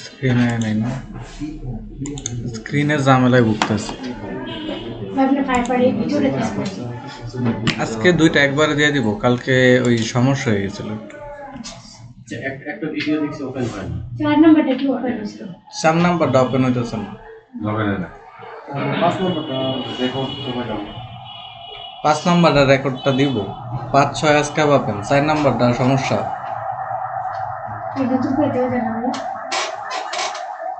স্ক্রিনে নেই না, স্ক্রিনের ঝামেলায় ভুগতেছে। আজকে দুইটা একবারে দিয়ে দিব, কালকে ওই সমস্যা হয়ে গেছিল। একটা ভিডিও দেখছি ওপেন হয় না। 4 নাম্বারটা কি ওপেন হইছিল? 4 নাম্বারটা ওপেন হইতেছে না। হবে না। 5 নম্বরটা রেকর্ড সময় দাও। 5 নাম্বারটা রেকর্ডটা দিব, 5 6 আজকে পাবেন, 4 নাম্বারটা সমস্যা। এটা তো পেতে জানা না।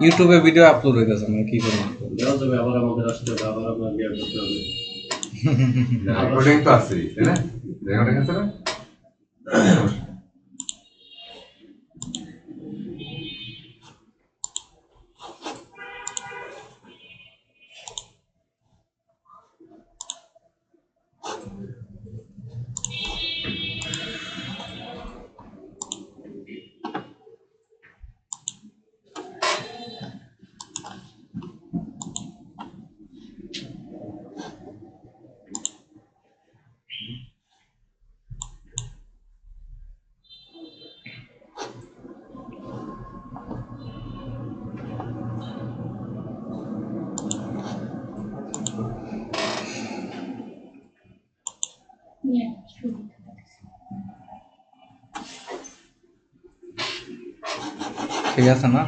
ইউটিউবে ভিডিও আপলোড হইতেছে না, কি করব? দেওয়া যাবে, আবার আমাদের আসতে হবে, আবার আপনার বিয়ে করতে হবে। রেকর্ডিং তো আছে, তাই না? রেকর্ডিং আছে না? নিয়ে শুরু। ঠিক আছে না?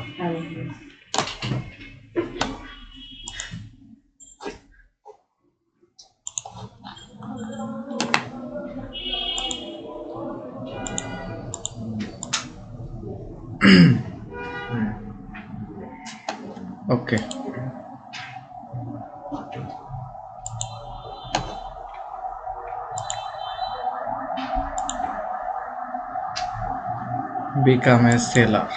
ওকে, become a seller.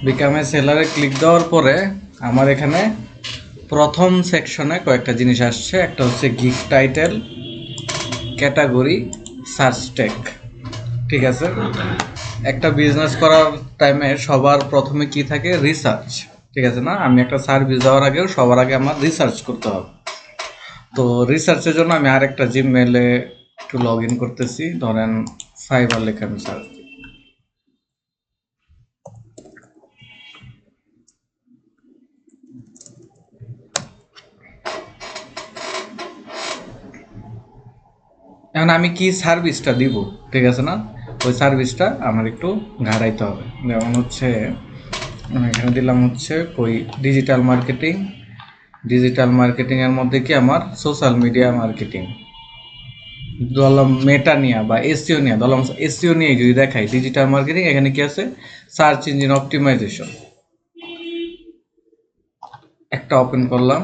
become a seller A click দেওয়ার পরে আমার এখানে প্রথম সেকশনে কয়েকটা জিনিস আসছে। একটা হচ্ছে gig title, category, search tag. ঠিক আছে, একটা বিজনেস করার টাইমে সবার প্রথমে কি থাকে? রিসার্চ। ঠিক আছে না? আমি একটা সার্ভিস দেওয়ার আগেও সবার আগে আমার রিসার্চ করতে হবে। তো রিসার্চের জন্য আমি আরেকটা জিমেলে একটু লগ ইন করতেছি। ধরেন ফাইবার লেখা আমি সার্চ দিই। এখন আমি কি সার্ভিসটা দিব, ঠিক আছে না? ওই সার্ভিসটা আমার একটু ঘাটাইতে হবে। যেমন হচ্ছে আমি এখানে দিলাম হচ্ছে ওই ডিজিটাল মার্কেটিং। ডিজিটাল মার্কেটিংয়ের মধ্যে কি আমার সোশ্যাল মিডিয়া মার্কেটিং ধরলাম, মেটা নিয়ে বা এসইও নিয়ে ধরলাম, এসইও নিয়ে যদি দেখাই ডিজিটাল মার্কেটিং, এখানে কি আছে? Search engine optimization. একটা ওপেন করলাম,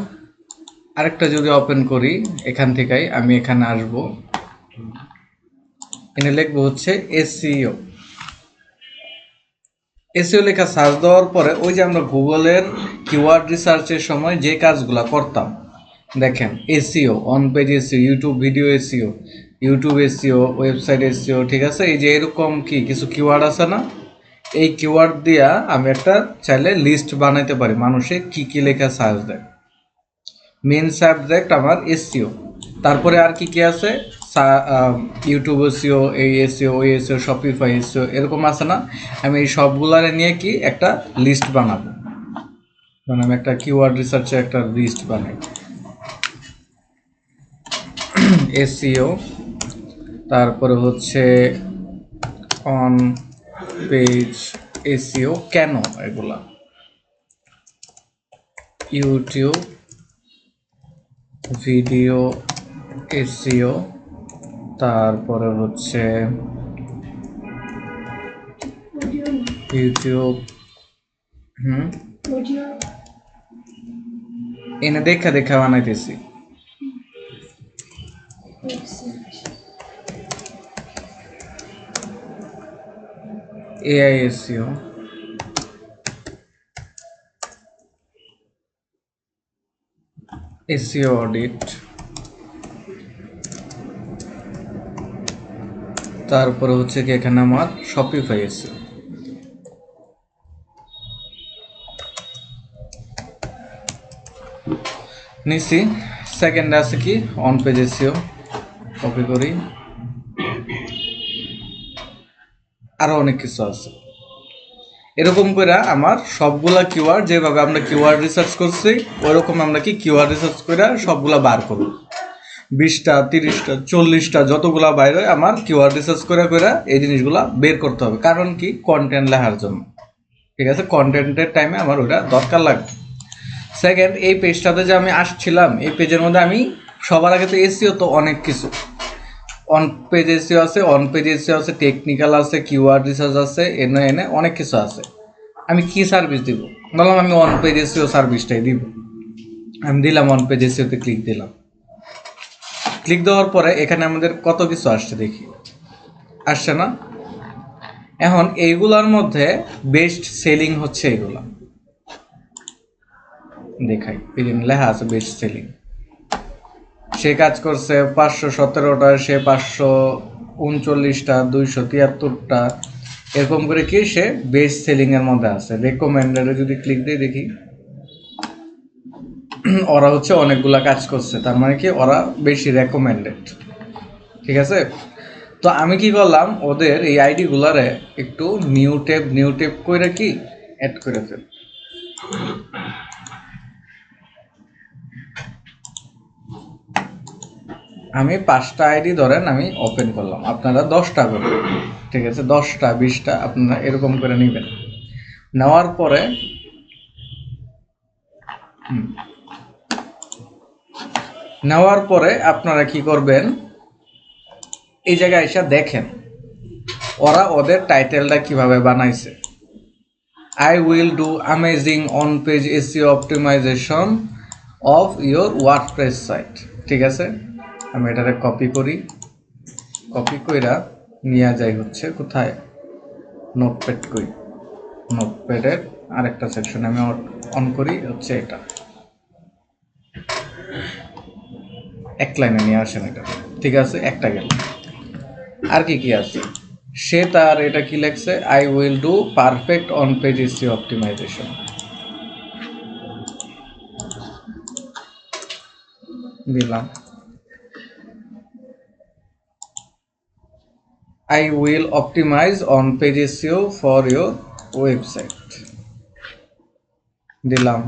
আরেকটা যদি ওপেন করি এখান থেকেই আমি এখানে আসবো, এখানে লিখবো হচ্ছে এসইও। এসইও লেখা সার্চ দেওয়ার পরে ওই যে আমরা গুগলের কিওয়ার্ড রিসার্চের সময় যে কাজগুলো করতাম, দেখেন SEO, on page SEO, YouTube video SEO, YouTube SEO, website SEO. ঠিক আছে, এই যে এরকম কি কিছু কিওয়ার্ড আছে না? এই কিওয়ার্ড দিয়া আমি একটা চাইলে লিস্ট বানাইতে পারি, মানুষে কি কি লেখা সার্চ দেয়। মেন সাবজেক্ট আমার এসইও, তারপরে আর কি কি আছে? ইউটিউব এসইও, এই এসইও, ওই এসইও, শপিফাই এসইও, এরকম আছে না? আমি এই সবগুলারে নিয়ে কি একটা লিস্ট বানাবো। মানে আমি একটা কিওয়ার্ড রিসার্চে একটা লিস্ট বানাই, এসইও, তারপরে হচ্ছে অন পেজ এসইও, কেন এগুলা, ইউটিউব ভিডিও এসইও, তারপরে হচ্ছে অডিও ইউটিউব অডিও এনে দেখা দেখা বানাইতেছি। এআই এসইও, এসইও অডিট, তারপরে হচ্ছে কি এখানে আমার শপিফাই এসইও। নিছি, সেকেন্ডে আছে কি অন পেজ এসইও, কপি করি, আরো অনেক কিছু আছে। এরকম করে আমার সবগুলা কিওয়ার্ড যেভাবে আমরা কিওয়ার্ড রিসার্চ করছি ওইরকম আমরা কি কিওয়ার্ড রিসার্চ করে সবগুলা বার করব। 20টা 30টা 40টা যতগুলা বাইরে আমার কিওয়ার্ড রিসার্চ করে এই জিনিসগুলা বের করতে হবে। কারণ কি কন্টেন্ট লেখার জন্য, ঠিক আছে, কন্টেন্টের টাইমে আমার ওটা দরকার লাগবে। সেকেন্ড, এই পেজটাতে যে আমি আসছিলাম এই পেজের মধ্যে আমি সবার আগে তো এসইও তো অনেক কিছু, অন পেজ এসইও আছে, অন পেজ এসইও আছে, টেকনিক্যাল আছে, কিওয়ার্ড রিসার্চ আছে, এনে অনেক কিছু আছে। আমি কি সার্ভিস দিব? বললাম আমি অন পেজ এসইও সার্ভিসটাই দিব। আমি দিলাম অন পেজ এসইওতে ক্লিক দিলাম। ক্লিক দেওয়ার পরে এখানে আমাদের কত কিছু আসছে দেখি, আসছে না? এখন এইগুলার মধ্যে বেস্ট সেলিং হচ্ছে এগুলা, দেখাই এই লেখা আছে বেস্ট সেলিং। সে কাজ করছে 517টা, সে 539টা, 273টা, এরকম করে কি সে বেস্ট সেলিং এর মধ্যে আছে। রেকমেন্ডেডে যদি ক্লিক দিই দেখি ওরা হচ্ছে অনেকগুলা কাজ করছে, তার মানে কি ওরা বেশি রেকমেন্ডেড, ঠিক আছে। তো আমি কি করলাম, ওদের এই আইডি গুলারে একটু নিউ টেপ করে কি অ্যাড করে ফেল। আমি 5টা আইডি ধরেন আমি ওপেন করলাম, আপনারা 10টা করবেন, ঠিক আছে, 10টা 20টা আপনারা এরকম করে নেবেন। নেওয়ার পরে আপনারা কি করবেন, এই জায়গায় এসে দেখেন ওরা ওদের টাইটেলটা কিভাবে বানাইছে। I will do amazing on-page SEO optimization of your WordPress site, ঠিক আছে। আমি এটারে কপি করি, কপি কইরা নিয়ে যাই হচ্ছে কোথায়, নোটপ্যাড করি, নোটপ্যাডের আরেকটা সেকশন আমি অন করি হচ্ছে এটা, এক লাইনে নিয়ে আসেন এটা, ঠিক আছে, একটা গেল। আর কি আছে, সে তার এটা কি লেখছে, I will do perfect on page SEO optimization, দিলাম। I will optimize on page SEO for your website, দিলাম।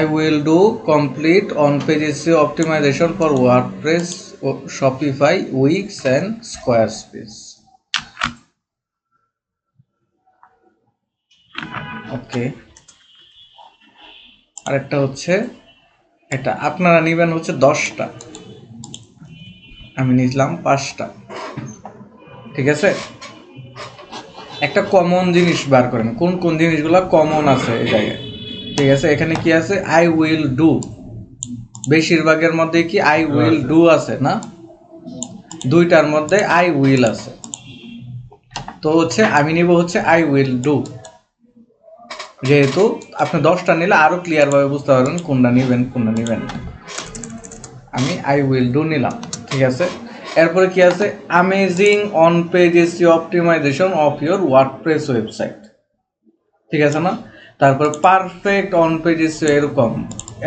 I will do complete on page SEO optimization for WordPress, Shopify, Wix and Squarespace, ওকে। আরেকটা হচ্ছে এটা আপনারা নেবেন হচ্ছে 10টা, আমি নিলাম 5টা, ঠিক আছে। একটা কমন জিনিস বার করেন, কোন কোন জিনিসগুলো কমন আছে এই জায়গায়, ঠিক আছে। এখানে কি আছে, আই উইল ডু, বেশিরভাগের মধ্যে কি আই উইল ডু আছে না, 2টার মধ্যে আই উইল আছে, তো হচ্ছে আমি নিব হচ্ছে আই উইল ডু, যেহেতু আপনি 10টা নিলে আরো ক্লিয়ার ভাবে বুঝতে পারবেন কোনটা নিবেন কোনটা নিবেন। আমি আই উইল ডু নিলাম, ঠিক আছে। এরপরে কি আছে, amazing on page SEO optimization of your WordPress website, ঠিক আছে না। তারপর পারফেক্ট অন পেজ এসইও এরকম,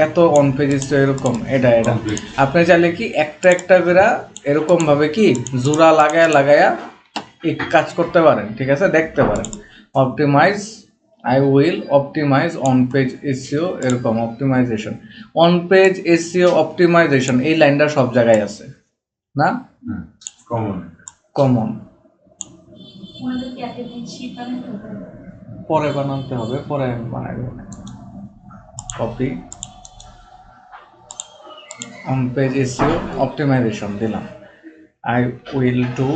এত অন পেজ এসইও এরকম, এটা আপনি চাইলে কি একটা করে এরকম ভাবে কি জোড়া লাগায়া এই কাজ করতে পারেন, ঠিক আছে, দেখতে পারেন। Optimise, I will optimise on page SEO এরকম optimisation, on page SEO optimisation, এই লাইনটা সব জায়গায় আছে না, কমন পরে বানাতে হবে, পরে বানাবো। Copy, on page SEO optimization দিলাম। আই উইল ডু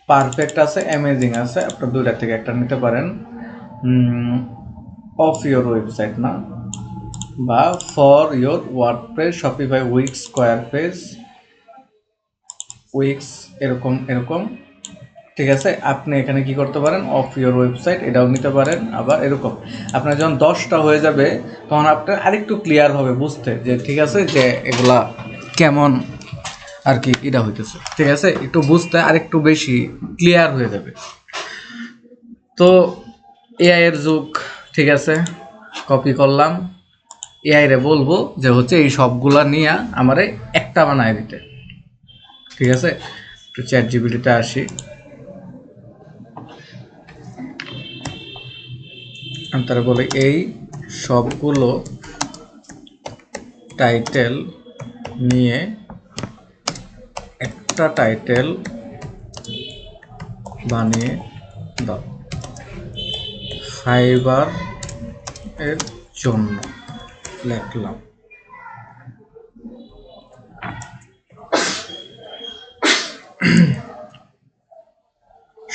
পারফেক্ট আছে, অ্যামেজিং আছে, আপনার 2টা থেকে একটা নিতে পারেন। অফ ইওর ওয়েবসাইট না, বা for your WordPress, Shopify, Wix, Squarespace, Wix এরকম, ঠিক আছে। আপনি এখানে কি করতে পারেন, অফ ইওর ওয়েবসাইট এটাও নিতে পারেন। আবার এরকম আপনার যখন 10টা হয়ে যাবে তখন আপনার আরেকটু ক্লিয়ার হবে বুঝতে, যে ঠিক আছে যে এগুলা কেমন আর কি এটা হইতেছে, ঠিক আছে, একটু বুঝতে আরেকটু বেশি ক্লিয়ার হয়ে যাবে। তো এআই এর যুগ, ঠিক আছে, কপি করলাম, এআই রে বলবো যে হচ্ছে এই সবগুলা নিয়ে আমারে একটা বানায় দিতে। ঠিক আছে, একটু চ্যাট জিপিটিতে আসি। আমি তারা বলে এই সবগুলো টাইটেল নিয়ে একটা টাইটেল বানিয়ে দাও ফাইবার এর জন্য। লিখলাম।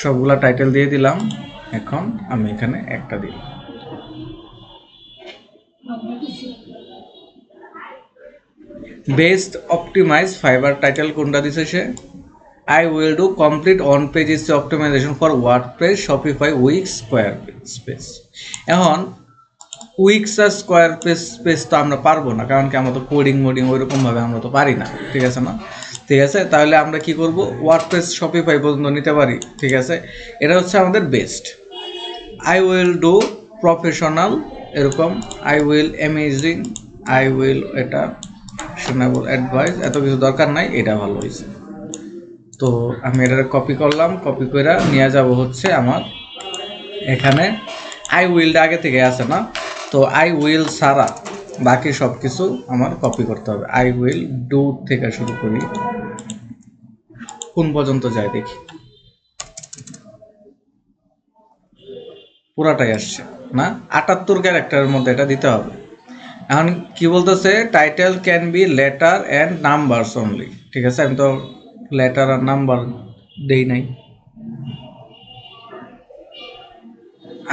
সবগুলা টাইটেল দিয়ে দিলাম। এখন আমি এখানে একটা দিলাম। বেস্ট অপটিমাইজ ফাইবার টাইটেল কোনটা দিছে সে? I will do complete on page SEO optimization for WordPress, Shopify, Wix, Squarespace। এখন উইক্স আর স্কোয়ার পেজ তো আমরা পারবো না, কারণ কি আমরা তো কোডিং মোডিং ওইরকম ভাবে আমরা তো পারি না। ঠিক আছে না? ঠিক আছে, তাহলে আমরা কি করব, ওয়ার্ডপ্রেস শপিফাই পর্যন্ত নিতে পারি। ঠিক আছে, এটা হচ্ছে আমাদের best. I will do professional, এরকম I will amazing, I will এটা শোনাবল অ্যাডভাইস, এত কিছু দরকার নাই, এটা ভালো হয়েছে। তো আমি এটা কপি করলাম, কপি করে নিয়ে যাব হচ্ছে আমার এখানে। আই উইলটা আগে থেকে আছে না, তো আই উইল ছাড়া বাকি সব কিছু আমার কপি করতে হবে। আই উইল ডু থেকে শুরু করি, কোন পর্যন্ত যায় দেখি। পুরাটাই আসছে না, 78 ক্যারেক্টারের মধ্যে এটা দিতে হবে। এখন কি বলতেছে, title can be letter and numbers only. ঠিক আছে, আমি তো লেটার আর নাম্বার দেই নাই।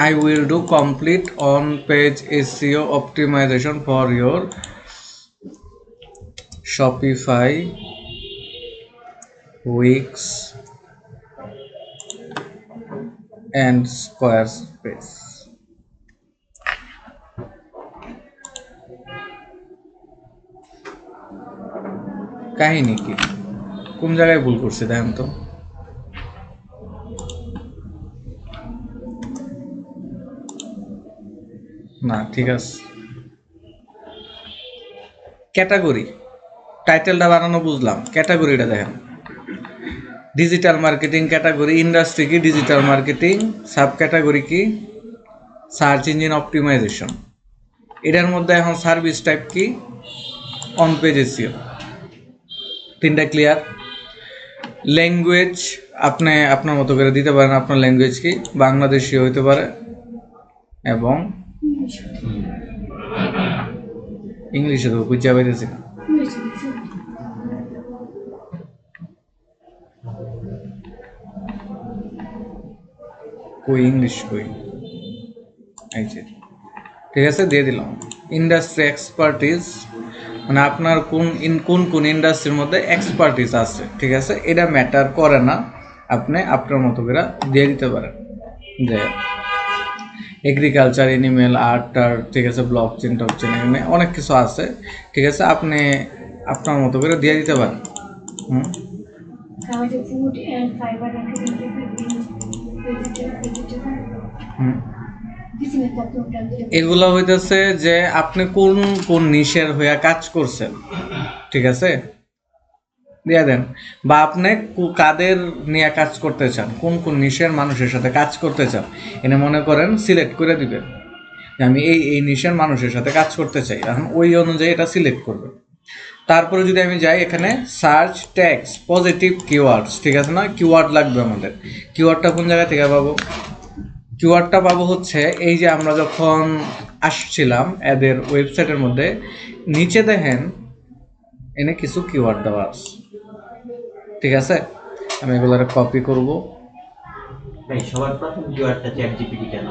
I will do complete on-page SEO optimization for your Shopify, Wix, and Squarespace। কাহিনী কি, কোন জায়গায় ভুল করছে দেখেন তো। না ঠিক আছে, ক্যাটাগরি টাইটেলটা বানানো বুঝলাম, ক্যাটাগরিটা দেখেন। ডিজিটাল মার্কেটিং ক্যাটাগরি, ইন্ডাস্ট্রি কি ডিজিটাল মার্কেটিং, সাব ক্যাটাগরি কি সার্চ ইঞ্জিন অপটিমাইজেশন। এটার মধ্যে এখন সার্ভিস টাইপ কি অন পেজ এসইও। তিনটা ক্লিয়ার। ল্যাঙ্গুয়েজ আপনি আপনার মতো করে দিতে পারেন, আপনার ল্যাঙ্গুয়েজ কি বাংলাদেশি হইতে পারে এবং ইংলিশে তো বুঝতে পাইতেছি না। কই ইংলিশ কই, এই যে ঠিক আছে দিয়ে দিলাম। ইন্ডাস্ট্রি এক্সপার্টিস, মানে আপনার কোন ইন্ডাস্ট্রির মধ্যে এক্সপার্টিস আছে। ঠিক আছে, এটা ম্যাটার করে না, আপনি আপনার মতো করে দিয়ে দিতে পারেন যে এগ্রিকালচার, এনিমেল, আর্ট, ঠিক আছে, ব্লক চেন, টপ চেন, এখানে অনেক কিছু আছে। ঠিক আছে, আপনি আপনার মতো করে দিয়ে দিতে পারেন। এগুলো হইতেছে যে আপনি কোন কোন নিশের হইয়া কাজ করছেন। ঠিক আছে, দিয়ে দেন, বা আপনি কাদের নিয়ে কাজ করতে চান, কোন কোন নিশের মানুষের সাথে কাজ করতে চান, এনে মনে করেন সিলেক্ট করে দিবেন যে আমি এই নিশের মানুষের সাথে কাজ করতে চাই। এখন ওই অনুযায়ী এটা সিলেক্ট করবেন। তারপরে যদি আমি যাই এখানে সার্চ ট্যাগস পজিটিভ কিওয়ার্ডস, ঠিক আছে না, কিওয়ার্ড লাগবে আমাদের। কিওয়ার্ডটা কোন জায়গা থেকে পাবো? কিওয়ার্ডটা পাবো হচ্ছে এই যে আমরা যখন আসছিলাম এদের ওয়েবসাইটের মধ্যে, নিচে দেখেন এনে কিছু কিওয়ার্ড দেওয়া আছে। ঠিক আছে, আমি এগুলো কপি করব। সবার প্রথম কিওয়ার্ডটা চ্যাট জিপিটি কেন?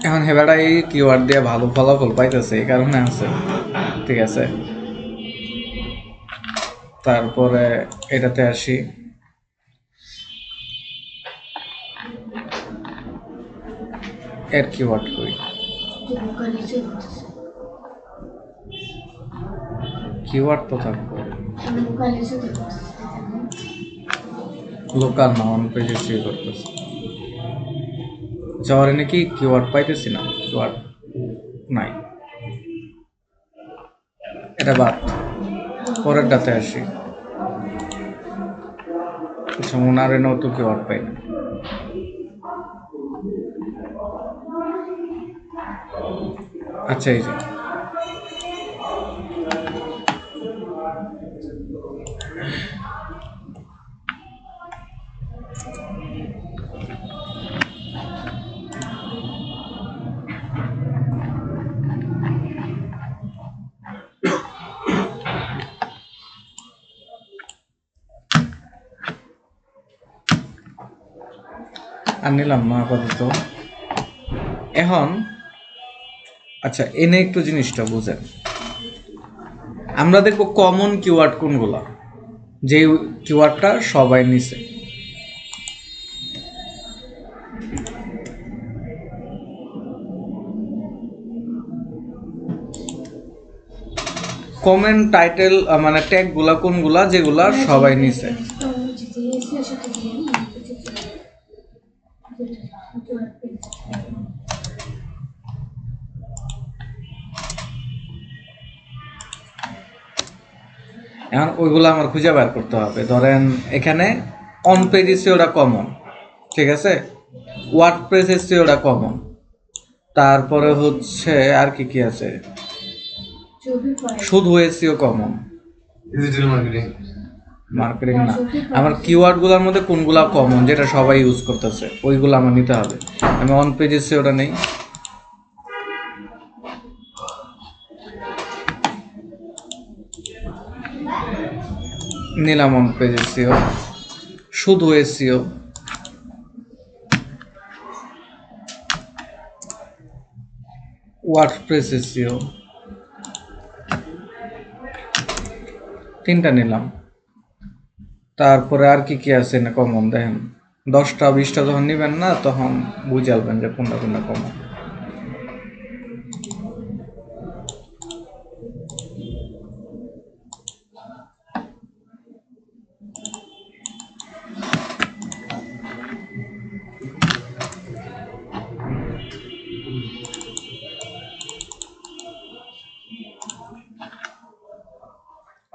এখন হেবাটা এই কিওয়ার্ড দিয়ে ভালো ফলাফল পাইতেছে, এই কারণে আছে। ঠিক আছে, তারপরে এটাতে আসি। এর কিওয়ার্ড কই, কিওয়ার্ড তো থাকবে লোকাল না, অন পেজে সিও করতেছে। যাওয়ার নাকি কিওয়ার্ড পাইতেছি না, কিওয়ার্ড নাই। এটা বাদ, পরেরটাতে আসি। আচ্ছা, ওনারে নতো কিওয়ার্ড পাই না। আচ্ছা, এই যে আর নিলাম না আপাতত। এখন আচ্ছা, এনে একটু জিনিসটা বুঝেন। আমরা দেখবো কমন কিওয়ার্ড কোনগুলা, যে কিওয়ার্ডটা সবাই নিছে। কমেন্ট টাইটেল মানে ট্যাগ গুলা কোনগুলা যেগুলা সবাই নিছে। এখন ওইগুলো আমার খুঁজে বের করতে হবে। ধরেন এখানে অন পেজ এসইওটা কমন, ঠিক আছে, ওয়ার্ডপ্রেস এসইওটা কমন, তারপরে হচ্ছে আর কি কি আছে, শুধু SEO common, digital marketing. Marketing না। আমার কিওয়ার্ড গুলোর মধ্যে কোনগুলা কমন যেটা সবাই ইউজ করতেছে ওইগুলো আমার নিতে হবে। আমি অন পেজ এসইওটা নেই, নিলাম অন পেজ এসইও, শুধু এসইও, ওয়ার্ডপ্রেস এসইও, তিনটা নিলাম। তারপরে আর কি কি আছে না কমন, দেখেন 10টা 20টা যখন নিবেন না তখন বুঝে যাবেন যে কোনটা কোনটা কমন।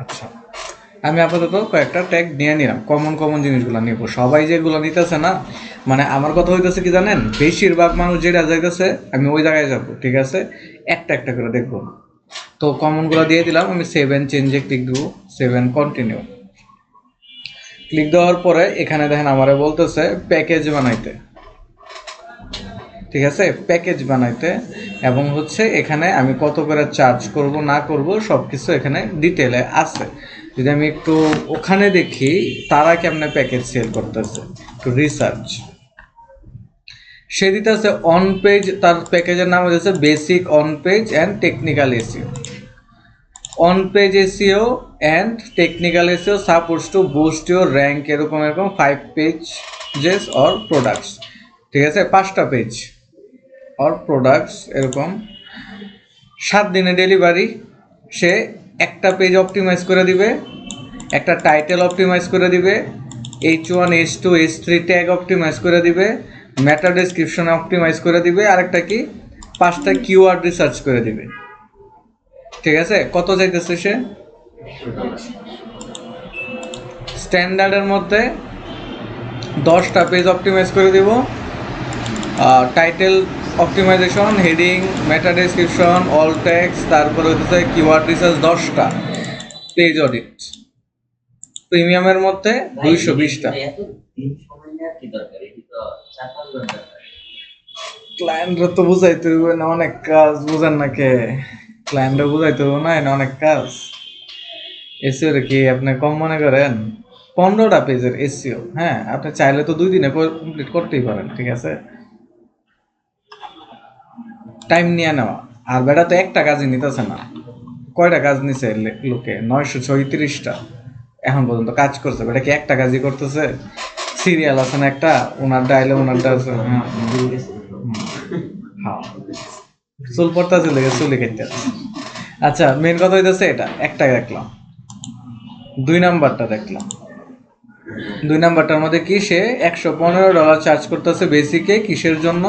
আচ্ছা, আমি আপাতত কয়েকটা ট্যাগ নিয়ে নিলাম, কমন কমন জিনিসগুলো নিব। সবাই যেগুলো নিতেছে না, মানে আমার কথা হইতেছে কি জানেন, বেশিরভাগ মানুষ যেটা যাইতেছে আমি ওই জায়গায় যাব, ঠিক আছে, একটা একটা করে দেখবো। তো কমনগুলো দিয়ে দিলাম। আমি 7 চেঞ্জে ক্লিক দেবো, 7 কন্টিনিউ ক্লিক দেওয়ার পরে এখানে দেখেন আমারে বলতেছে প্যাকেজ বানাইতে, ঠিক আছে, প্যাকেজ বানাইতে, এবং হচ্ছে এখানে আমি কত করে চার্জ করব না করব সব কিছু এখানে ডিটেলে আছে। যদি আমি একটু ওখানে দেখি তারা কেমনে প্যাকেজ সেল করতেছে, একটু রিসার্চ, সে দিতেছে অন পেজ, তার প্যাকেজের নাম হচ্ছে basic on page and technical SEO. On page SEO and technical SEO supports two boost your rank, এরকম এরকম 5 পেজেস অর প্রোডাক্টস, ঠিক আছে, 5টা পেজ অর প্রোডাক্টস এরকম। 7 দিনে ডেলিভারি। সে একটা পেজ অপটিমাইজ করে দিবে, একটা টাইটেল অপটিমাইজ করে দিবে, H1 H2 H3 tag optimise করে দিবে, মেটা ডেসক্রিপশন অপটিমাইজ করে দিবে, আরেকটা কি 5টা কিওয়ার্ড রিসার্চ করে দিবে, ঠিক আছে। কত চাইতেছে সে? স্ট্যান্ডার্ডের মধ্যে 10টা পেজ অপটিমাইজ করে দিব, title optimization, heading, meta description, alt text, তারপরে হচ্ছে কিওয়ার্ড রিসার্চ 10টা, পেজ অডিট। প্রিমিয়ামের মধ্যে 220টা। ক্লায়েন্টরা তো বুঝাইতে হবে না, অনেক কাজ, বুঝেন না কে, ক্লায়েন্টরা বুঝাইতে হবে না, এটা অনেক কাজ। এসইও কি আপনি কম মনে করেন? 15টা পেজের এসইও, হ্যাঁ, আপনি চাইলে তো 2 দিনে কমপ্লিট করতেই পারেন, ঠিক আছে। টাইম নিয়ে নেওয়া, আর বেটা তো একটা কাজই নিতেছে না, কয়টা কাজ নিছে লোকে? 936টা এখন পর্যন্ত কাজ করছে। বেটা কি একটা কাজই করতেছে? সিরিয়াল আছে না একটা, ওনার ডাইলে ওনারটা আছে, হ্যাঁ, চুল পড়তেছে লেগে চুলি খেতে। আচ্ছা, মেন কথা হইতেছে এটা একটা দেখলাম। 2 নাম্বারটা দেখলাম। 2 নাম্বারটার মধ্যে কি সে $115 চার্জ করতেছে বেসিকে, কিসের জন্য?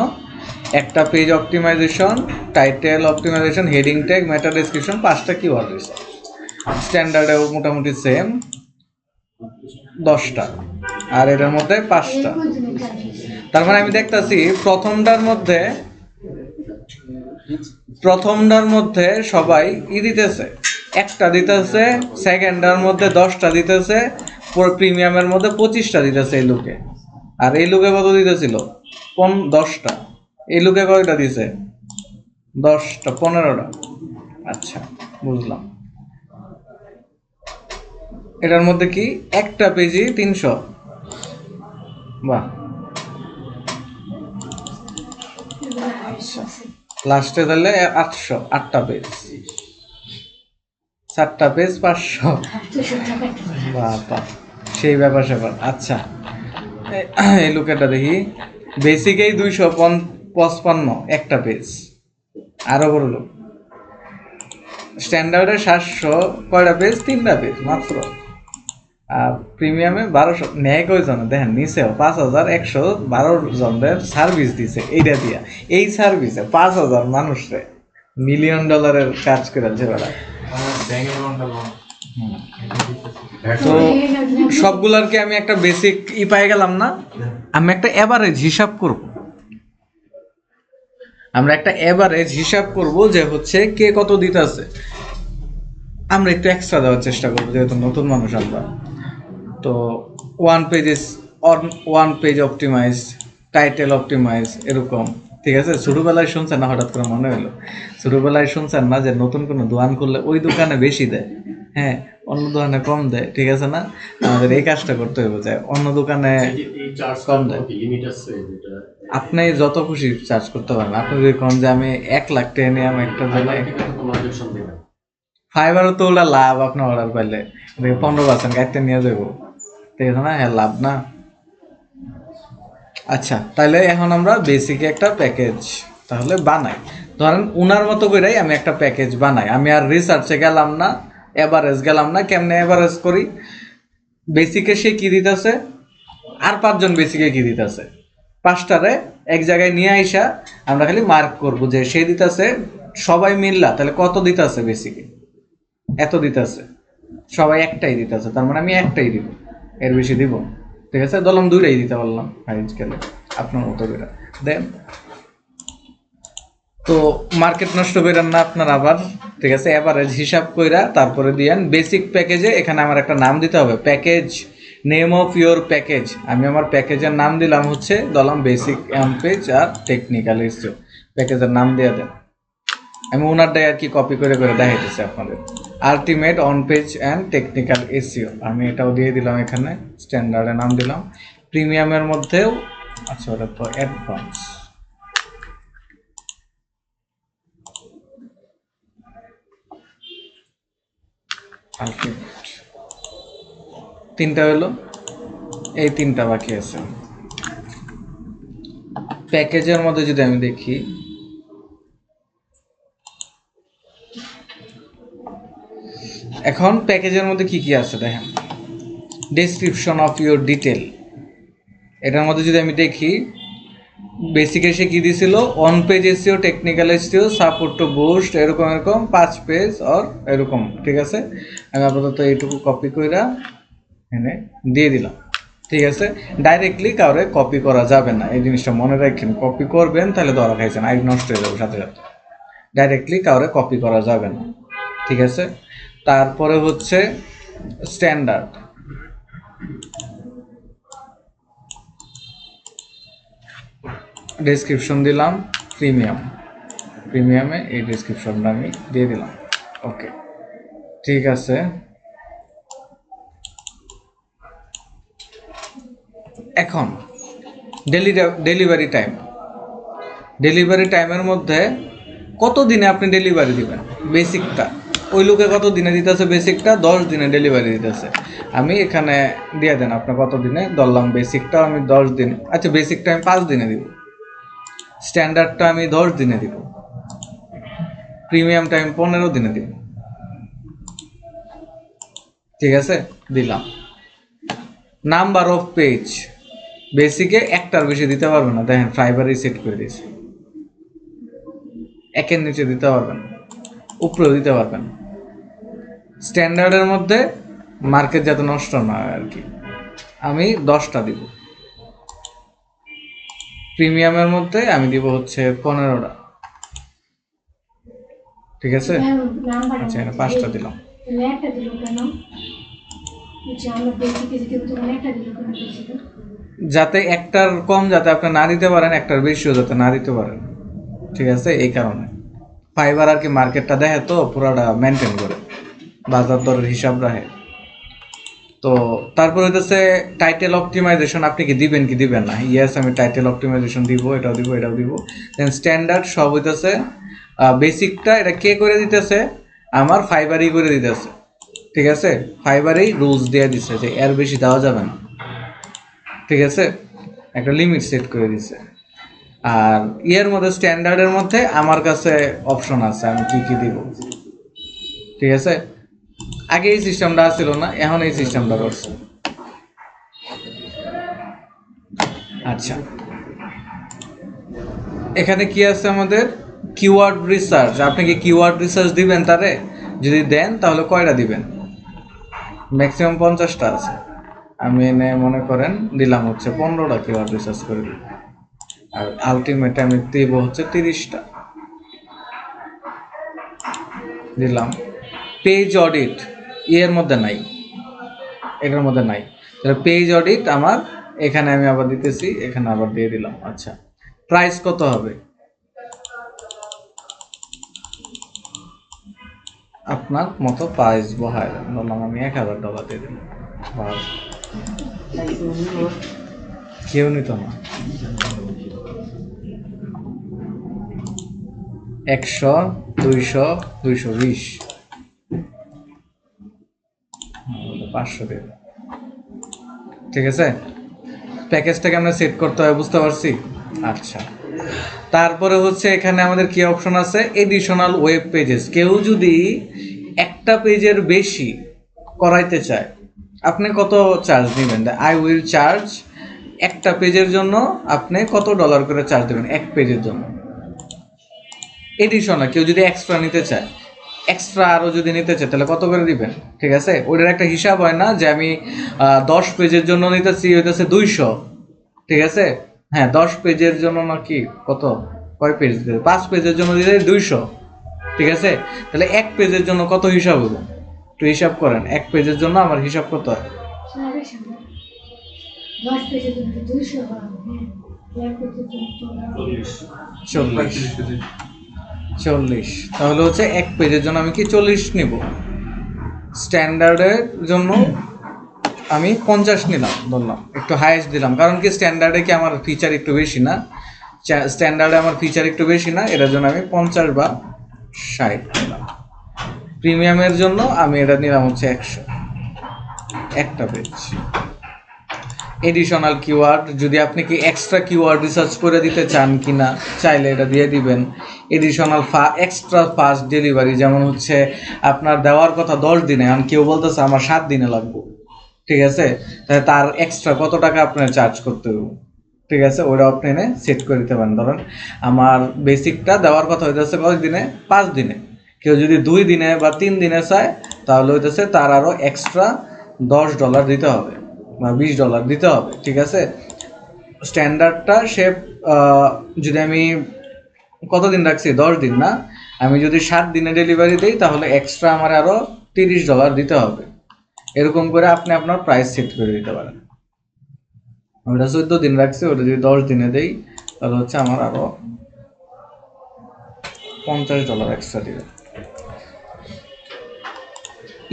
একটা page optimization, title optimization, heading tag, meta description, 5টা কিওয়ার্ড রিসার্চ। স্ট্যান্ডার্ডেও মোটামুটি সেম 10টা, আর এটার মধ্যে 5টা। তার মানে আমি দেখতাছি প্রথমটার মধ্যে সবাই দিতেছে, একটা দিতেছে, সেকেন্ডটার মধ্যে 10টা দিতেছে, প্রিমিয়ামের মধ্যে 25টা দিতেছে এই লোকে। আর এই লোকে কত দিতেছিল? 10টা। এই লোকে কয়টা দিছে? 10টা, 15টা। আচ্ছা, বুঝলাম। এটার মধ্যে কি একটা পেজই 300? বাহ। আচ্ছা, লাস্টে তাহলে 8টা পেজ, 4টা পেজ 500। বাবা, সেই ব্যাপার স্যাপার। আচ্ছা, এই লোকেটা দেখি, বেসিকেই 255 একটা পেজ, আরো বড় লোক। স্ট্যান্ডার্ডে 700 কয়টা পেজ? 3টা পেজ মাত্র। আর প্রিমিয়ামে 1200। নেয় কয়জন দেখেন, নিচেও 5112 জনের সার্ভিস দিছে। এইটা দিয়া এই সার্ভিসে 5000 মানুষরে $1 মিলিয়ন কাজ করে আছে বেড়া। তো সবগুলার কি আমি একটা বেসিক পাই গেলাম না? আমি একটা এভারেজ হিসাব করব। আমরা একটা এভারেজ হিসাব করব যে হচ্ছে কে কত দিতেছে। আমরা একটু এক্সট্রা দেওয়ার চেষ্টা করবো, যেহেতু নতুন মানুষ আমরা। তো on page optimize, title optimize, এরকম। ঠিক আছে, ছোটবেলায় শুনছেন না? হঠাৎ করে মনে হলো, ছোটবেলায় শুনছেন না যে নতুন কোনো দোকান করলে ওই দোকানে বেশি দেয়, হ্যাঁ, অন্য দোকানে কম দেয়। ঠিক আছে না? আমাদের এই কাজটা করতে হবে, যে অন্য দোকানে কম দেয়। আপনি যত খুশি চার্জ করতে পারেন। আপনি যদি কোন যে আমি 1 লাখ টাকা নিয়ে আমি একটা জায়গায়, ফাইবারও তো ওটা লাভ। আপনার অর্ডার পাইলে 15% গাড়িতে নিয়ে যাবো, ঠিক আছে না? হ্যাঁ, লাভ না? আচ্ছা, তাহলে এখন আমরা বেসিকে একটা প্যাকেজ তাহলে বানাই। ধরেন উনার মতো করেই আমি একটা প্যাকেজ বানাই। আমি আর রিসার্চে গেলাম না, এভারেজ গেলাম না। কেমনে এভারেজ করি? বেসিকে সে কি দিতেছে, আর 5 জন বেসিকে কি দিতেছে, 5টারে এক জায়গায় নিয়ে আইসা আমরা খালি মার্ক করব যে সে দিতেছে, সবাই মিললা তাহলে কত দিতেছে বেসিকে, এত দিতেছে। সবাই একটাই দিতেছে, তার মানে আমি একটাই দিব, এর বেশি দিব। ঠিক আছে, ধরলাম 2টাই দিতে পারলাম হাই স্কেলে, আপনার মতো করে দেন। তো মার্কেট নষ্ট করেন না আপনার আবার। ঠিক আছে, এভারেজ হিসাব কইরা তারপরে দিয়েন বেসিক প্যাকেজে। এখানে আমার একটা নাম দিতে হবে, package name of your package. আমি আমার প্যাকেজের নাম দিলাম হচ্ছে, ধরলাম বেসিক অন পেজ আর টেকনিক্যাল এসইও। প্যাকেজের নাম দিয়ে দেন। আমি ওনারটাই আর কি কপি করে করে দেখাইতেছি আপনাদের। Ultimate on page and technical SEO, আমি এটাও দিয়ে দিলাম এখানে, স্ট্যান্ডার্ডের নাম দিলাম। প্রিমিয়ামের মধ্যেও, আচ্ছা ওটা তো অ্যাডভান্স। আলটিমেট 3টা হলো, এই 3টা বাকি আছে। প্যাকেজের মধ্যে যদি আমি দেখি, এখন প্যাকেজের মধ্যে কি কি আছে দেখেন, ডেসক্রিপশন অফ ইউর ডিটেল। এটার মধ্যে যদি আমি দেখি, বেসিকে সে কি দিছিল, on page SEO, technical SEO, support to boost, এরকম এরকম 5 পেজ আর এরকম। ঠিক আছে, আমি আপাতত এইটুকু কপি কইরা এনে দিয়ে দিলাম। ঠিক আছে, ডাইরেক্টলি কাউরে কপি করা যাবে না, এই জিনিসটা মনে রাখেন। কপি করবেন তাহলে ধরা খাইছেন, আইডি নষ্ট হয়ে যাবে সাথে সাথে। ডাইরেক্টলি কাউরে কপি করা যাবে না। ঠিক আছে, তারপরে হচ্ছে স্ট্যান্ডার্ড। ডেসক্রিপশন দিলাম প্রিমিয়ামে এই ডেসক্রিপশনটা আমি দিয়ে দিলাম। ওকে, ঠিক আছে। এখন ডেলিভারি টাইমের মধ্যে কত দিনে আপনি ডেলিভারি দিবেন বেসিকটা। ওই লোকে কত দিনে দিতেছে বেসিকটা, 10 দিনে ডেলিভারি দিতেছে। আমি এখানে দিয়ে দেন আপনার কত দিনে, ধরলাম বেসিকটা আমি 10 দিন। আচ্ছা, বেসিকটা আমি 5 দিনে দিব, স্ট্যান্ডার্ডটা আমি 10 দিনে দিব, প্রিমিয়ামটা আমি 15 দিনে দিব। ঠিক আছে, দিলাম। নাম্বার অফ পেজ, বেসিকে একটার বেশি দিতে পারবেন না, দেখেন ফাইবারই সেট করে দিয়েছে। 1-এর নিচে দিতে পারবেন, উপরেও দিতে পারবেন। স্ট্যান্ডার্ডের মধ্যে মার্কেট যাতে নষ্ট না হয় আর কি, আমি 10টা দিব। প্রিমিয়ামের মধ্যে আমি দিব হচ্ছে 15টা, ঠিক আছে? নাম্বার আচ্ছা এখানে 5টা দিলাম। একটা দিল কেন? আচ্ছা আমরা বেসিকে যদি তখন একটা দিল কেন বেসিকে? যাতে একটার কম যাতে আপনি না দিতে পারেন, একটার বেশিও যাতে না দিতে পারেন, ঠিক আছে? এই কারণে ফাইবার আর কি মার্কেটটা দেখে তো পুরোটা মেনটেন করে, বাজার দরের হিসাব রাখে। তো তারপর হইতেছে টাইটেল অপটিমাইজেশন, আপনি কি দিবেন কি দিবেন না? ইয়েস আমি টাইটেল অপটিমাইজেশন দিব, এটাও দিব, এটাও দিব। দেন স্ট্যান্ডার্ড সব হইতেছে বেসিকটা এটা কে করে দিতেছে? আমার ফাইবারই করে দিতেছে, ঠিক আছে? ফাইবারেই রুলস দিয়ে দিচ্ছে যে এর বেশি দেওয়া যাবে না, ঠিক আছে? একটা লিমিট সেট করে দিছে। আর ইয়ের মধ্যে স্ট্যান্ডার্ডের মধ্যে আমার কাছে অপশন আছে আমি কি কি দিব, ঠিক আছে? আগে এই সিস্টেমটা ছিল না, এখন এই সিস্টেমটা করছে। আচ্ছা এখানে কি আছে আমাদের? Keyword research. আপনি কি কিওয়ার্ড রিসার্চ দিবেন তারে? যদি দেন তাহলে কয়টা দিবেন? ম্যাক্সিমাম 50টা আছে। আমি এনে মনে করেন দিলাম হচ্ছে 15টা কিওয়ার্ড রিসার্চ করে দিব, আর আলটিমেট আমি দিব হচ্ছে 30টা দিলাম। পেজ অডিট এর মধ্যে নাই, এটার মধ্যে নাই, তাহলে পেজ অডিট আমার এখানে আমি আবার দিতেছি, এখানে আবার দিয়ে দিলাম। আচ্ছা প্রাইস কত হবে? আপনার মতো প্রাইস বহায় বললাম, আমি $1000 দিয়ে দিলাম। বাস, কেউ নিত না। 100, 200, 220, 500 দিয়ে দিলাম। ঠিক আছে, প্যাকেজটাকে আমরা সেট করতে হয়, বুঝতে পারছি? আচ্ছা তারপরে হচ্ছে এখানে আমাদের কি অপশন আছে? Additional web pages. কেউ যদি একটা পেজের বেশি করাইতে চায়, আপনি কত চার্জ নেবেন? আই উইল চার্জ, একটা পেজের জন্য আপনি কত ডলার করে চার্জ দেবেন এক পেজের জন্য? এডিশনাল কেউ যদি এক্সট্রা নিতে চায়, এক্সট্রা আরও যদি নিতে চায় তাহলে কত করে দিবেন? ঠিক আছে, ওইটার একটা হিসাব হয় না যে আমি 10 পেজের জন্য নিতেছি হইতেছে 200, ঠিক আছে? হ্যাঁ 10 পেজের জন্য নাকি কত, কয় পেজ দিতে? 5 পেজের জন্য দিতে 200, ঠিক আছে? তাহলে এক পেজের জন্য কত হিসাব হলো একটু হিসাব করেন। এক পেজের জন্য আমার হিসাব কত হয়? 10 পেজের জন্য 200 হয়, হ্যাঁ 1 পেজের জন্য 40। তাহলে হচ্ছে এক পেজের জন্য আমি কি 40 নিব? স্ট্যান্ডার্ডের জন্য আমি 50 নিলাম, ধরলাম একটু হাইয়েস্ট দিলাম, কারণ কি স্ট্যান্ডার্ডে কি আমার ফিচার একটু বেশি না, স্ট্যান্ডার্ডে আমার ফিচার একটু বেশি না, এটার জন্য আমি 50 বা 60 নিলাম। প্রিমিয়ামের জন্য আমি এটা নিলাম হচ্ছে 100, একটা পেজ। এডিশনাল কিওয়ার্ড, যদি আপনি কি এক্সট্রা কিওয়ার্ড রিসার্চ করে দিতে চান কিনা, চাইলে এটা দিয়ে দিবেন। এডিশনাল এক্সট্রা ফাস্ট ডেলিভারি, যেমন হচ্ছে আপনার দেওয়ার কথা 10 দিনে, এখন কেউ বলতেছে আমার 7 দিনে লাগবে, ঠিক আছে? তাহলে তার এক্সট্রা কত টাকা আপনার চার্জ করতে হবে, ঠিক আছে? ওইটা আপনি এনে সেট করে দিতে পারেন। ধরেন আমার বেসিকটা দেওয়ার কথা হইতেছে কত দিনে? 5 দিনে। কেউ যদি 2 দিনে বা 3 দিনে চায় তাহলে হইতেছে তার আরও এক্সট্রা $10 দিতে হবে বা $20 দিতে হবে, ঠিক আছে? স্ট্যান্ডার্ডটা সে যদি আমি কতদিন রাখছি, 10 দিন না, আমি যদি 7 দিনে ডেলিভারি দিই তাহলে এক্সট্রা আমার আরও $30 দিতে হবে। এরকম করে আপনি আপনার প্রাইস সেট করে দিতে পারেন। ওটা 14 দিন রাখছি, ওটা যদি 10 দিনে দেই তাহলে হচ্ছে আমার আরও $50 এক্সট্রা দিবে।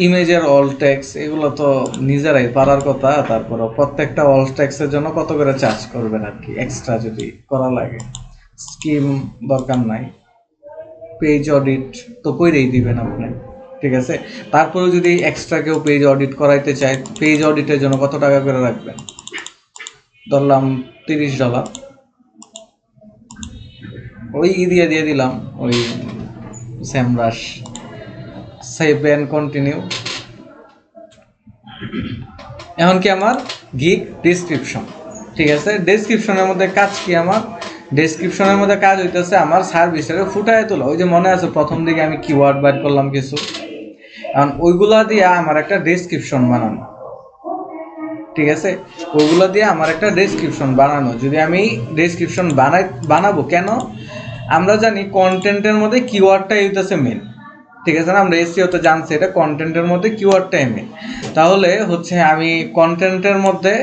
ইমেজের অল ট্যাক্স এগুলো তো নিজেরাই পারার কথা, তারপরে প্রত্যেকটা অল ট্যাক্সের জন্য কত করে চার্জ করবেন আর কি, এক্সট্রা যদি করা লাগে। স্কিম দরকার নাই, পেজ অডিট তো কইরেই দিবেন আপনি, ঠিক আছে? তারপরে যদি এক্সট্রা কেউ পেজ অডিট করাইতে চায়, পেজ অডিটের জন্য কত টাকা করে রাখবেন? ধরলাম $30, ওই দিয়ে দিলাম, ওই স্যামরাশ, সেভ অ্যান্ড কন্টিনিউ। এখন কি আমার গিগ ডেসক্রিপশন, ঠিক আছে? ডেসক্রিপশনের মধ্যে কাজ কি আমার? ডেসক্রিপশনের মধ্যে কাজ হইতেছে আমার সার্ভিসটাকে ফুটায় তোলা। ওই যে মনে আছে প্রথম দিকে আমি কিওয়ার্ড বাইর করলাম কিছু, কারণ ওইগুলা দিয়ে আমার একটা ডেসক্রিপশন বানানো, ঠিক আছে, ওইগুলা দিয়ে আমার একটা ডেসক্রিপশন বানানো। যদি আমি ডেসক্রিপশন বানাবো কেন, আমরা জানি কন্টেন্টের মধ্যে কিওয়ার্ডটাই হইতেছে মেন, ঠিক আছে না, আমরা এসইওতে জানছি এটা কন্টেন্টের মধ্যে কিওয়ার্ডটাই মেন। তাহলে হচ্ছে আমি কন্টেন্টের মধ্যে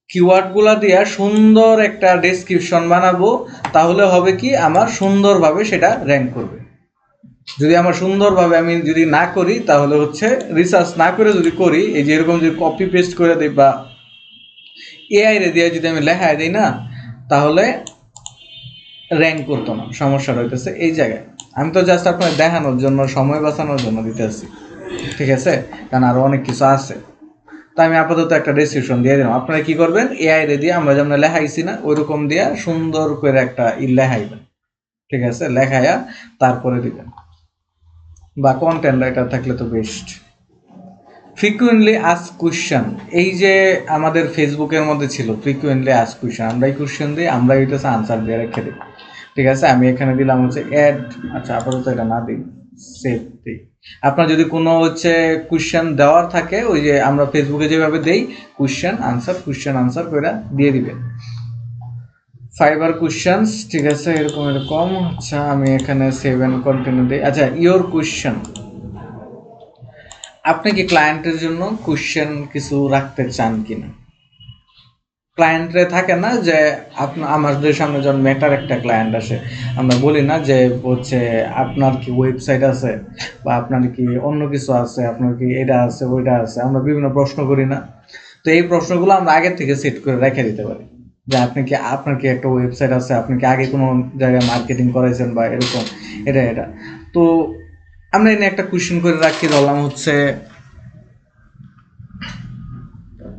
কিওয়ার্ডগুলা দিয়ে সুন্দর একটা ডেসক্রিপশন বানাবো, তাহলে হবে কি আমার সুন্দরভাবে সেটা র্যাঙ্ক করবে। যদি আমার সুন্দরভাবে আমি যদি না করি, তাহলে হচ্ছে রিসার্চ না করে যদি করি, এই যে এরকম যদি কপি পেস্ট করে দিই বা এআই রে দিয়ে যদি আমি লেখায় দিই না, তাহলে র্যাঙ্ক করতো না। সমস্যাটা হইতেছে এই জায়গায়। আমি তো জাস্ট আপনার দেখানোর জন্য, সময় বাঁচানোর জন্য দিতে আসছি, ঠিক আছে, কারণ আরও অনেক কিছু আছে। তো আমি আপাতত একটা ডেসক্রিপশন দিয়ে দিলাম। আপনারা কি করবেন, এআই রে দিয়ে আমরা যেমন লেখাইছি না, ওইরকম দিয়া সুন্দর করে একটা লেখাইবেন, ঠিক আছে, লেখাইয়া তারপরে দিবেন, বা কন্টেন্ট রাইটার থাকলে তো বেস্ট। ফ্রিকুয়েন্টলি আস্ক কোয়েশ্চেন, এই যে আমাদের ফেসবুকের মধ্যে ছিল ফ্রিকুয়েন্টলি আস্ক কোয়েশ্চেন, আমরা এই কোয়েশ্চেন দিই, আমরা এইটাতে আনসার দিয়ে রেখে দিই, ঠিক আছে। আমি এখানে দিলাম হচ্ছে অ্যাড, আচ্ছা আপাতত এটা না দিই, সেভ দিই। আপনার যদি কোনো হচ্ছে কোয়েশ্চেন দেওয়ার থাকে, ওই যে আমরা ফেসবুকে যেভাবে দেই কোয়েশ্চেন আনসার করে দিয়ে দিবেন। ফাইবার কোয়েশ্চেন্স, ঠিক আছে, এরকম। আচ্ছা আমি এখানে সেভ এন্ড কন্টিনিউ দিই। আচ্ছা ইওর কোয়েশ্চেন, আপনি কি ক্লায়েন্টের জন্য কোয়েশ্চেন কিছু রাখতে চান কিনা? ক্লায়েন্টরে থাকে না যে আমাদের সামনে যখন মেটার একটা ক্লায়েন্ট আসে, আমরা বলি না যে হচ্ছে আপনার কি ওয়েবসাইট আছে, বা আপনার কি অন্য কিছু আছে, আপনার কি এটা আছে ওইটা আছে, আমরা বিভিন্ন প্রশ্ন করি না। তো এই প্রশ্নগুলো আমরা আগে থেকে সেট করে রেখে দিতে পারি, যে আপনার কি একটা ওয়েবসাইট আছে, আপনি কি আগে কোনো জায়গায় মার্কেটিং করাইছেন বা এরকম, এটা। তো আমরা এনে একটা কোয়েশ্চেন করে রাখি, ধরলাম হচ্ছে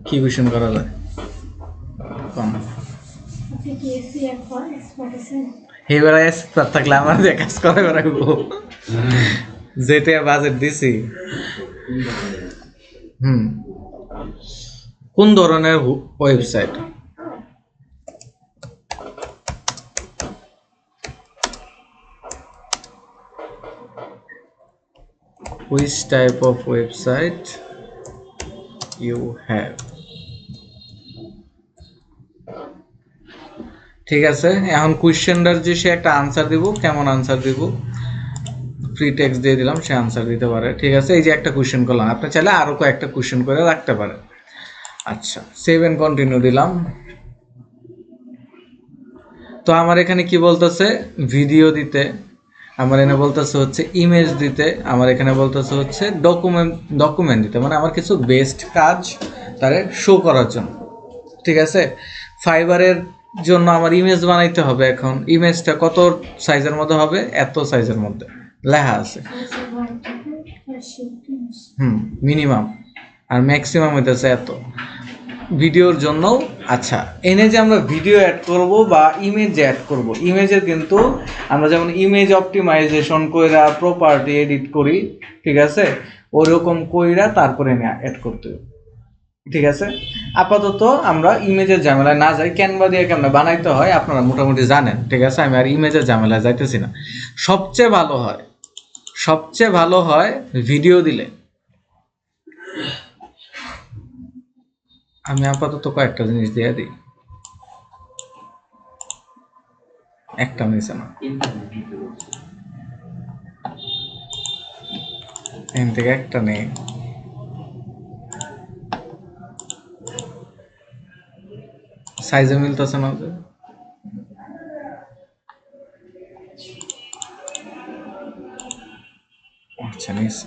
কি কোয়েশ্চেন করা যায়, আপনি কি এসি এক্সপার্ট আছেন? এবার এক্সপার্ট থাকলে আমার দিয়ে কাজ করে রাখবো, যেটা বাজেট দিছি। কোন ধরনের website? Which type of website you have? ঠিক আছে, এখন কোয়েশ্চেনটার যে সে একটা আনসার দিব, কেমন আনসার দিব, ফ্রি টেক্সট দিয়ে দিলাম, সে আনসার দিতে পারে, ঠিক আছে। এই যে একটা কোয়েশ্চেন করলাম, আপনি চাইলে আরো কয়েকটা কোয়েশ্চেন করে রাখতে পারেন। আচ্ছা সেভ এন্ড কন্টিনিউ দিলাম। তো আমার এখানে কি বলতেছে, ভিডিও দিতে, আমার এখানে বলতেছে হচ্ছে ইমেজ দিতে, আমার এখানে বলতেছে হচ্ছে ডকুমেন্ট দিতে, মানে আমার কিছু বেস্ট কাজ তারে শো করার জন্য, ঠিক আছে। ফাইবারের জন্য আমার ইমেজ বানাইতে হবে। এখন ইমেজটা কত সাইজের মধ্যে হবে, এত সাইজের মধ্যে লেখা আছে, মিনিমাম, আর ম্যাক্সিমাম হইতেছে এত। ভিডিওর জন্য, আচ্ছা এনে যে আমরা ভিডিও অ্যাড করব বা ইমেজ অ্যাড করব, ইমেজের কিন্তু আমরা যেমন ইমেজ অপটিমাইজেশন কইরা প্রপার্টি এডিট করি, ঠিক আছে, ওরকম কইরা তারপরে এনে অ্যাড করতে হবে, ঠিক আছে। আপাতত আমরা ইমেজের ঝামেলায় না যাই, ক্যানভা দিয়ে কেমন বানাইতে হয় আপনারা মোটামুটি জানেন, ঠিক আছে, আমি আর ইমেজের ঝামেলায় যাইতেছি না। সবচেয়ে ভালো হয় ভিডিও দিলে। আমি আপাতত কয়েকটা জিনিস দিয়ে দিই, একটা নিচে না, এখান থেকে একটা নেই। সাইজে মিলতেছে না, আচ্ছা নিচে।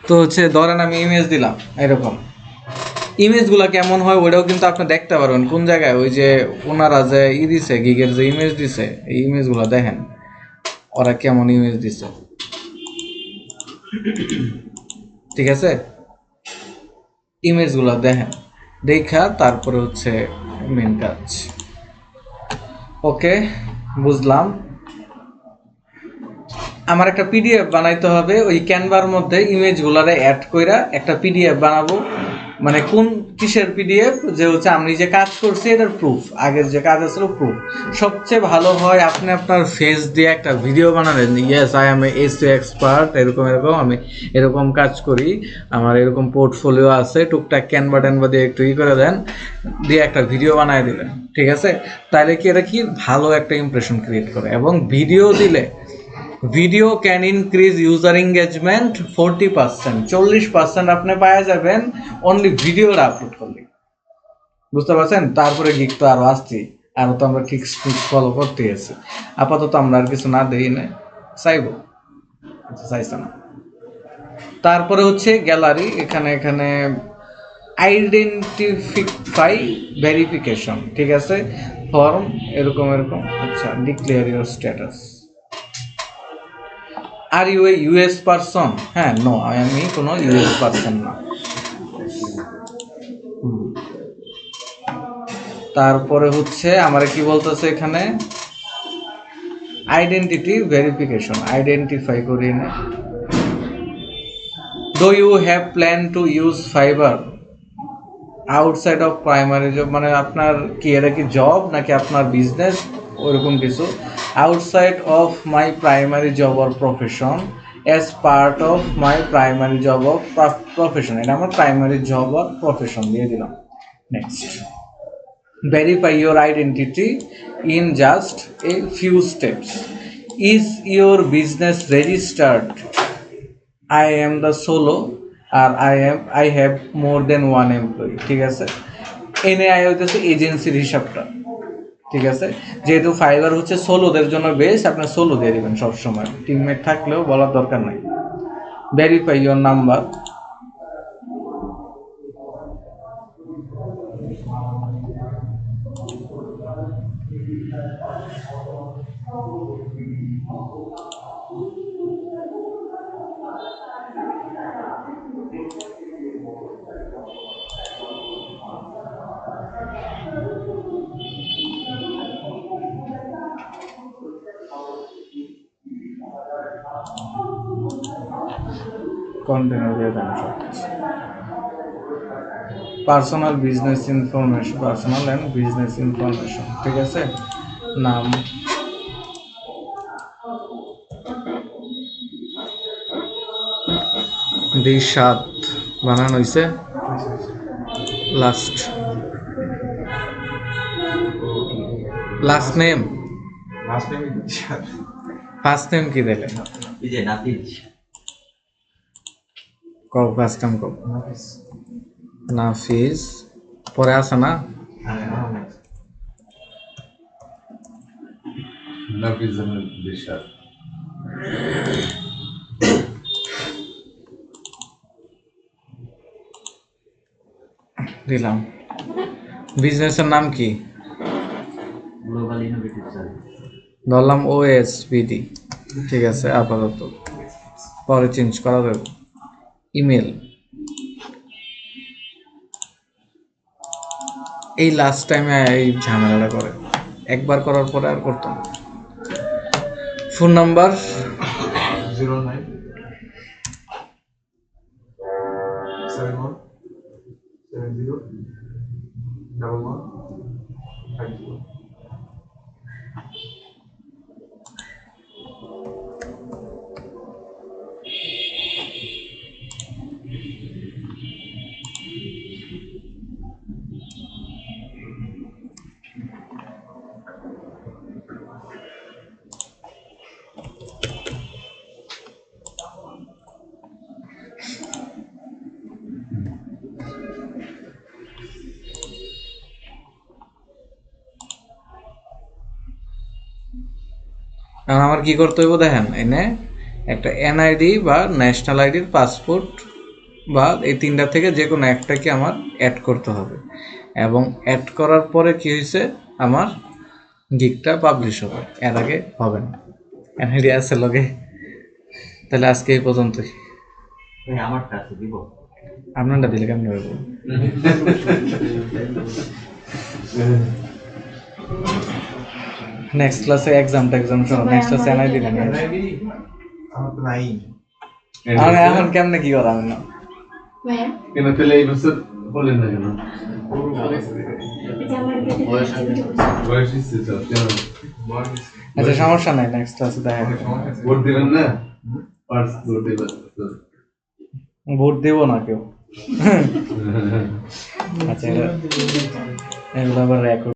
তো হচ্ছে ধরেন আমি ইমেজ দিলাম, এরকম ইমেজগুলো কেমন হয় ওইটাও কিন্তু আপনি দেখতে পারবেন কোন জায়গায়, ওই যে ওনারা যে দিছে গিগের যে ইমেজ দিছে, এই ইমেজগুলো দেখেন ওরা কেমন ইমেজ দিছে, ঠিক আছে, ইমেজগুলো দেখেন, দেখা তারপরে হচ্ছে মেন কাজ। ওকে বুঝলাম। আমার একটা পিডিএফ বানাইতে হবে, ওই ক্যানভার মধ্যে ইমেজগুলারে অ্যাড কইরা একটা পিডিএফ বানাবো, মানে কোন কিসের পিডিএফ, যে হচ্ছে আমি যে কাজ করছি এটার প্রুফ, আগের যে কাজ আছিল প্রুফ। সবচেয়ে ভালো হয় আপনি আপনার ফেস দিয়ে একটা ভিডিও বানালেন, yes I am SEO expert, এরকম এরকম আমি এরকম কাজ করি, আমার এরকম পোর্টফোলিও আছে, টুকটাক ক্যানভা ট্যানভা দিয়ে একটু করে দেন, দিয়ে একটা ভিডিও বানায় দিলেন, ঠিক আছে? তাহলে কি এটা কি ভালো একটা ইমপ্রেশন ক্রিয়েট করে। এবং ভিডিও দিলে video can increase user engagement 40%, 40% আপনি পাওয়া যাবেন অনলি ভিডিওটা আপলোড করলে, বুঝতে পারছেন? তারপরে গিক তো আরও আসছি, আরও তো আমরা ঠিক ফলো করতে আছি। আপাতত আমরা আর কিছু না দেই না, চাইবো চাইছে না। তারপরে হচ্ছে গ্যালারি, এখানে আইডেন্টিফাই ভেরিফিকেশন, ঠিক আছে? ফর্ম এরকম। আচ্ছা, declare your status. Are you a US person? হ্যাঁ, নো, আমি কোনো ইউএস পারসন না। তারপরে হচ্ছে আমার কি বলতেছে এখানে, আইডেন্টিটি ভেরিফিকেশন, আইডেন্টিফাই করি না। Do you have plan to use Fiverr outside of primary job? মানে আপনার কি এটা কি জব নাকি আপনার বিজনেস, ওরকম কিছু। Outside of my primary job or profession, as part of my primary job or profession, এটা আমার প্রাইমারি জব অর প্রফেশন দিয়ে দিলাম। Next, verify your identity in just a few steps. Is your business registered? I am the solo, আর I have more than one employee, ঠিক আছে? NAI হচ্ছে এজেন্সির হিসাবটা, ঠিক আছে? যেহেতু ফাইবার হচ্ছে সোলোদের জন্য বেস্ট, আপনি সোলো দিয়ে দিবেন সবসময়, টিমমেট থাকলেও বলার দরকার নাই। ভেরিফাই ইউর নাম্বার, কন্টিনিউ দিয়ে দেন সব কিছু। Personal business information, personal and business information, ঠিক আছে? নাম, দিশাত বানানো হয়েছে, last name, last time Dishad. First name কি দিলে? এই যে নাতিজ কব, ফার্স্ট নেম কব। নাফিজ, পরে আছে না? নাফিজ আহমেদ দিশাদ। দিলাম। বিজনেসের নাম কি? Global innovative service. ধরলাম OSBD, ঠিক আছে? আপাতত পরে চেঞ্জ করা যাবে। ইমেল, এই লাস্ট টাইমে এই ঝামেলাটা করে, একবার করার পরে আর করতাম। Phone number 09 71 70 11 50। এখন আমার কি করতে হইব দেখেন, এনে একটা NID বা ন্যাশনাল আইডির পাসপোর্ট বা এই তিনটা থেকে যে কোনো একটাকে আমার অ্যাড করতে হবে। এবং অ্যাড করার পরে কি হয়েছে, আমার গিগটা পাবলিশ হবে, এর আগে হবে না। NID আছে লগে। তাহলে আজকে এই পর্যন্তই। ভাই আমার কাছে দিব আপনারটা দিলে কেমন হবে? নেক্সট ক্লাসে এক্সাম শোনো, নেক্সট ক্লাসে NID দিবেন। আমার তো নাই। আমি এখন কেমনে কি করা হবে না? ভাইয়া কেন তাহলে এই বছর বলেন না কেন এই যে আমার বেটে বয়স ইচ্ছে তো কেন আচ্ছা সমস্যা নাই, নেক্সট আছে দেখা ভোট দিবেন না পার্স ভোট দিবেন ভোট দেবো না কেউ। আচ্ছা এগুলো আবার রেকর্ড